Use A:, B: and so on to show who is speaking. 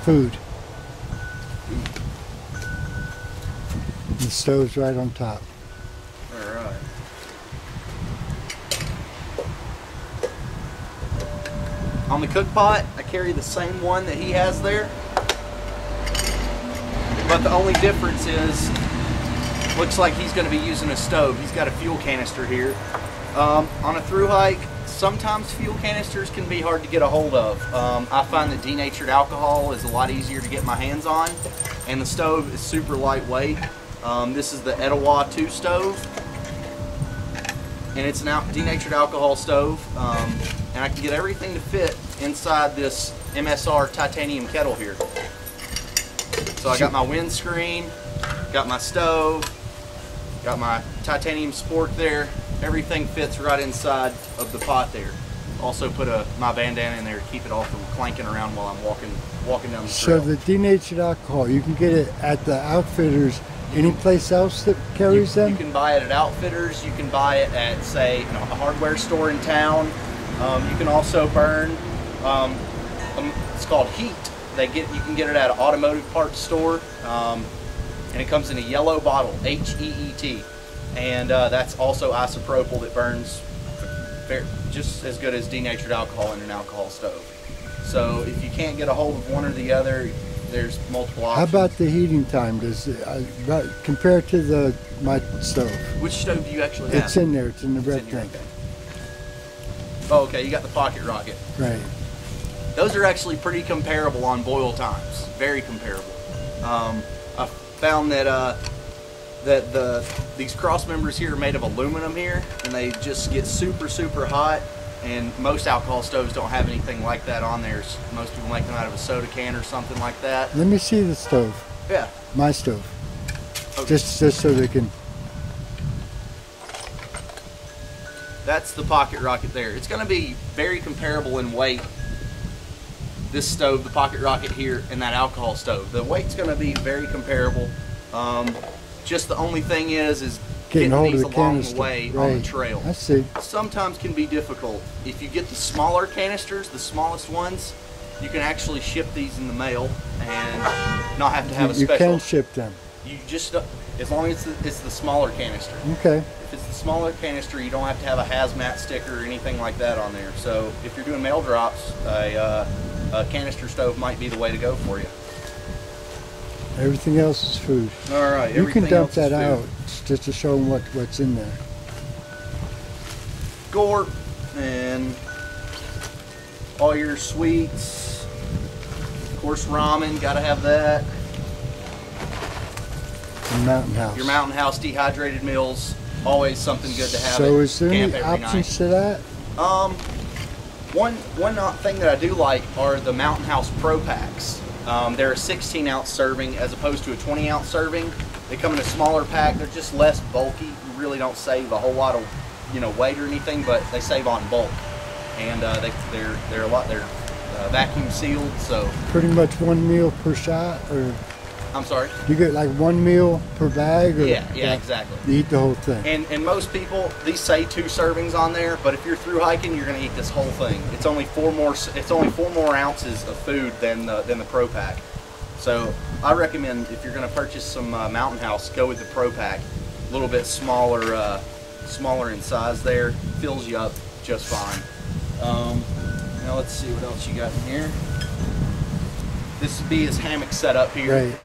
A: Food. The stove's right on top.
B: All right. On the cook pot, I carry the same one that he has there. But the only difference is, looks like he's going to be using a stove. He's got a fuel canister here. On a through hike, sometimes fuel canisters can be hard to get a hold of. I find that denatured alcohol is a lot easier to get my hands on, and the stove is super lightweight. This is the Pt II stove, and it's an denatured alcohol stove, and I can get everything to fit inside this MSR titanium kettle here. So I got my windscreen, got my stove, got my titanium spork there. Everything fits right inside of the pot there. Also put my bandana in there to keep it all from clanking around while I'm walking down the trail.
A: So the denatured alcohol, you can get it at the Outfitters. Any place else that carries them?
B: You can buy it at Outfitters. You can buy it at, say, a hardware store in town. You can also burn. It's called Heat. You can get it at an automotive parts store, and it comes in a yellow bottle, HEET, and that's also isopropyl that burns just as good as denatured alcohol in an alcohol stove. So if you can't get a hold of one or the other, there's multiple options.
A: How about the heating time? Does compared to my stove?
B: Which stove do you actually have?
A: It's in there. It's in the red thing.
B: Okay. Oh, okay. You got the pocket rocket.
A: Right.
B: Those are actually pretty comparable on boil times. Very comparable. I found that these cross members here are made of aluminum here, and they just get super hot. And most alcohol stoves don't have anything like that on theirs. Most people make them out of a soda can or something like that.
A: Let me see the stove.
B: Yeah.
A: My stove.
B: Okay.
A: Just so they can.
B: That's the pocket rocket there. It's going to be very comparable in weight. This stove, the pocket rocket here, and that alcohol stove. The weight's going to be very comparable. Just the only thing is getting these along the way on the trail.
A: I see.
B: Sometimes can be difficult. If you get the smaller canisters, the smallest ones, you can actually ship these in the mail and not have to have a special.
A: You can ship them.
B: You just, as long as it's the smaller canister.
A: Okay.
B: If it's the smaller canister, you don't have to have a hazmat sticker or anything like that on there. So if you're doing mail drops, a canister stove might be the way to go for you.
A: Everything else is food.
B: All right.
A: You can dump that out just to show them what's in there.
B: Gorp and all your sweets. Of course, ramen. Got to have that.
A: And Mountain House.
B: Your Mountain House dehydrated meals. Always something good to have.
A: So is there any options to that?
B: One thing that I do like are the Mountain House Pro Packs. They're a 16-ounce serving as opposed to a 20-ounce serving. They come in a smaller pack. They're just less bulky. You really don't save a whole lot of, weight or anything, but they save on bulk. And they're vacuum sealed. So
A: pretty much one meal per shot, or
B: I'm sorry.
A: You get like one meal per bag, or
B: yeah, exactly.
A: You eat the whole thing.
B: And most people, these say 2 servings on there, but if you're through hiking, you're going to eat this whole thing. It's only 4 more ounces of food than the Pro Pack. So I recommend, if you're going to purchase some Mountain House, go with the Pro Pack. A little bit smaller in size there, fills you up just fine. Now let's see what else you got in here. This would be his hammock setup here.
A: Right.